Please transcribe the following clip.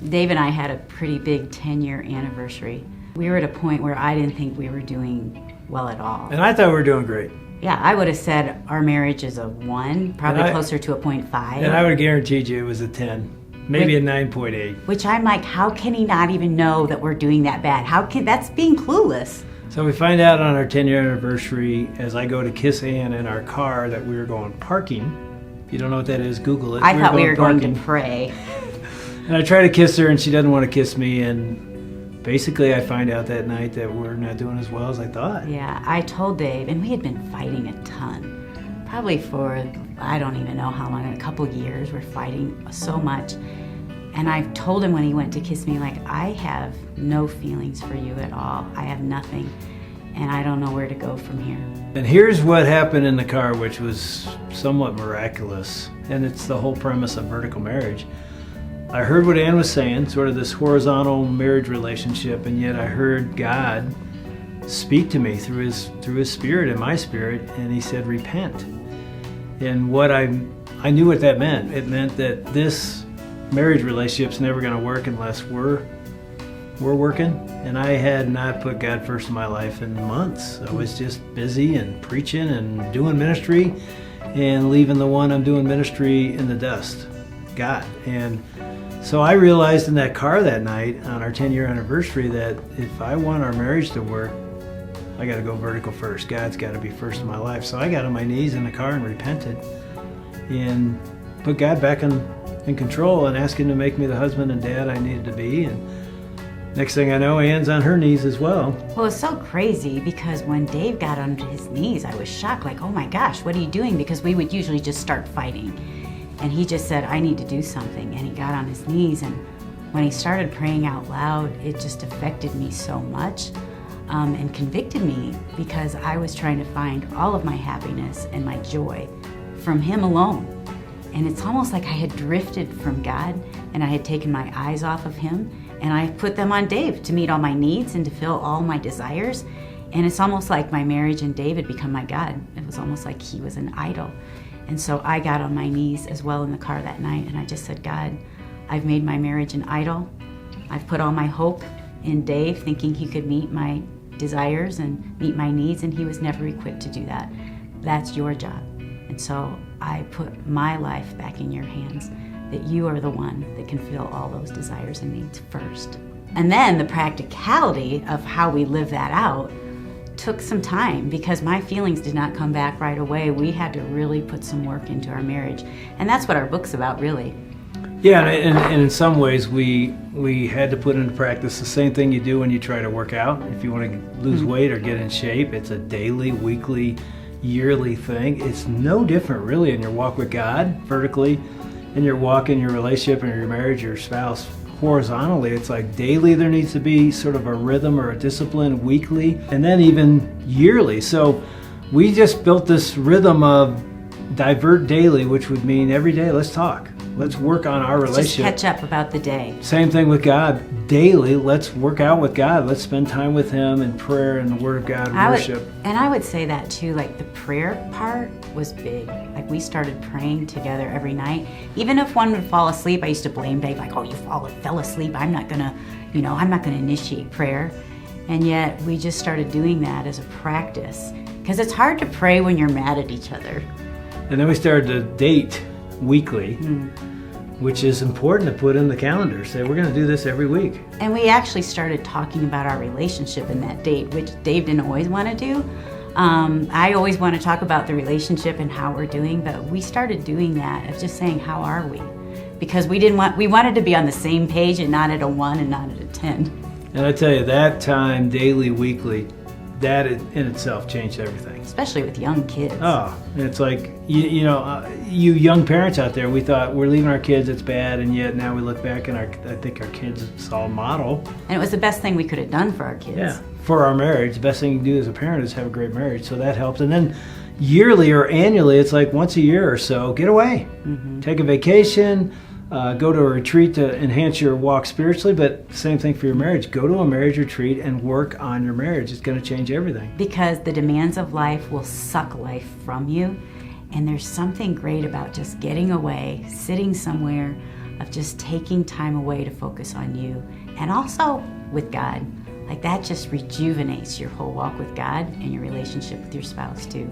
Dave and I had a pretty big 10-year anniversary. We were at a point where I didn't think we were doing well at all. And I thought we were doing great. Yeah, I would have said our marriage is a 1, probably closer to a 0.5. And I would have guaranteed you it was a 10, maybe a 9.8. Which I'm like, how can he not even know that we're doing that bad? That's being clueless. So we find out on our 10-year anniversary, as I go to kiss Ann in our car, that we were going parking. If you don't know what that is, Google it. I thought we were going parking. to pray. And I try to kiss her, and she doesn't want to kiss me, and basically I find out that night that we're not doing as well as I thought. Yeah, I told Dave, and we had been fighting a ton. Probably for, I don't even know how long, a couple years. We're fighting so much. And I told him when he went to kiss me, like, I have no feelings for you at all. I have nothing, and I don't know where to go from here. And here's what happened in the car, which was somewhat miraculous, and it's the whole premise of vertical marriage. I heard what Ann was saying, sort of this horizontal marriage relationship, and yet I heard God speak to me through his spirit and my spirit, and he said, repent. And what I knew what that meant. It meant that this marriage relationship's never going to work unless we're working. And I had not put God first in my life in months. I was just busy and preaching and doing ministry and leaving the one I'm doing ministry in the dust, God. And so I realized in that car that night on our 10-year anniversary that if I want our marriage to work, I got to go vertical first. God's got to be first in my life. So I got on my knees in the car and repented and put God back in control and asked him to make me the husband and dad I needed to be. And next thing I know, Ann's on her knees as well. Well, it's so crazy because when Dave got on his knees, I was shocked, like, oh my gosh, what are you doing? Because we would usually just start fighting. And he just said, I need to do something. And he got on his knees, and when he started praying out loud, it just affected me so much and convicted me because I was trying to find all of my happiness and my joy from him alone. And it's almost like I had drifted from God and I had taken my eyes off of him and I put them on Dave to meet all my needs and to fill all my desires. And it's almost like my marriage and Dave had become my God. It was almost like he was an idol. And so I got on my knees as well in the car that night and I just said, God, I've made my marriage an idol. I've put all my hope in Dave, thinking he could meet my desires and meet my needs, and he was never equipped to do that. That's your job. And so I put my life back in your hands, that you are the one that can fill all those desires and needs first. And then the practicality of how we live that out took some time because my feelings did not come back right away. We had to really put some work into our marriage. And that's what our book's about, really. Yeah, and in some ways we had to put into practice the same thing you do when you try to work out. If you want to lose weight or get in shape, it's a daily, weekly, yearly thing. It's no different really in your walk with God vertically, in your walk in your relationship and your marriage, your spouse horizontally. It's like daily there needs to be sort of a rhythm or a discipline, weekly, and then even yearly. So we just built this rhythm of divert daily, which would mean every day let's talk. Let's work on our relationship. Just catch up about the day. Same thing with God. Daily, let's work out with God. Let's spend time with him in prayer and the Word of God, worship. And I would say that too, like the prayer part was big. Like we started praying together every night. Even if one would fall asleep, I used to blame Dave, like, oh, you fell asleep. I'm not gonna initiate prayer. And yet we just started doing that as a practice. Because it's hard to pray when you're mad at each other. And then we started to date weekly, which is important to put in the calendar. Say, we're going to do this every week. And we actually started talking about our relationship in that date, which Dave didn't always want to do. I always want to talk about the relationship and how we're doing, but we started doing that of just saying, how are we? Because we wanted to be on the same page and not at a 1 and not at a 10. And I tell you, that time, daily, weekly, that in itself changed everything. Especially with young kids. Oh, it's like, you young parents out there, we thought we're leaving our kids, it's bad, and yet now we look back and I think our kids saw a model. And it was the best thing we could have done for our kids. Yeah, for our marriage. The best thing you can do as a parent is have a great marriage, so that helps. And then yearly or annually, it's like once a year or so, get away. Take a vacation, go to a retreat to enhance your walk spiritually, but same thing for your marriage. Go to a marriage retreat and work on your marriage. It's going to change everything. Because the demands of life will suck life from you, and there's something great about just getting away, sitting somewhere, of just taking time away to focus on you and also with God. Like that just rejuvenates your whole walk with God and your relationship with your spouse too.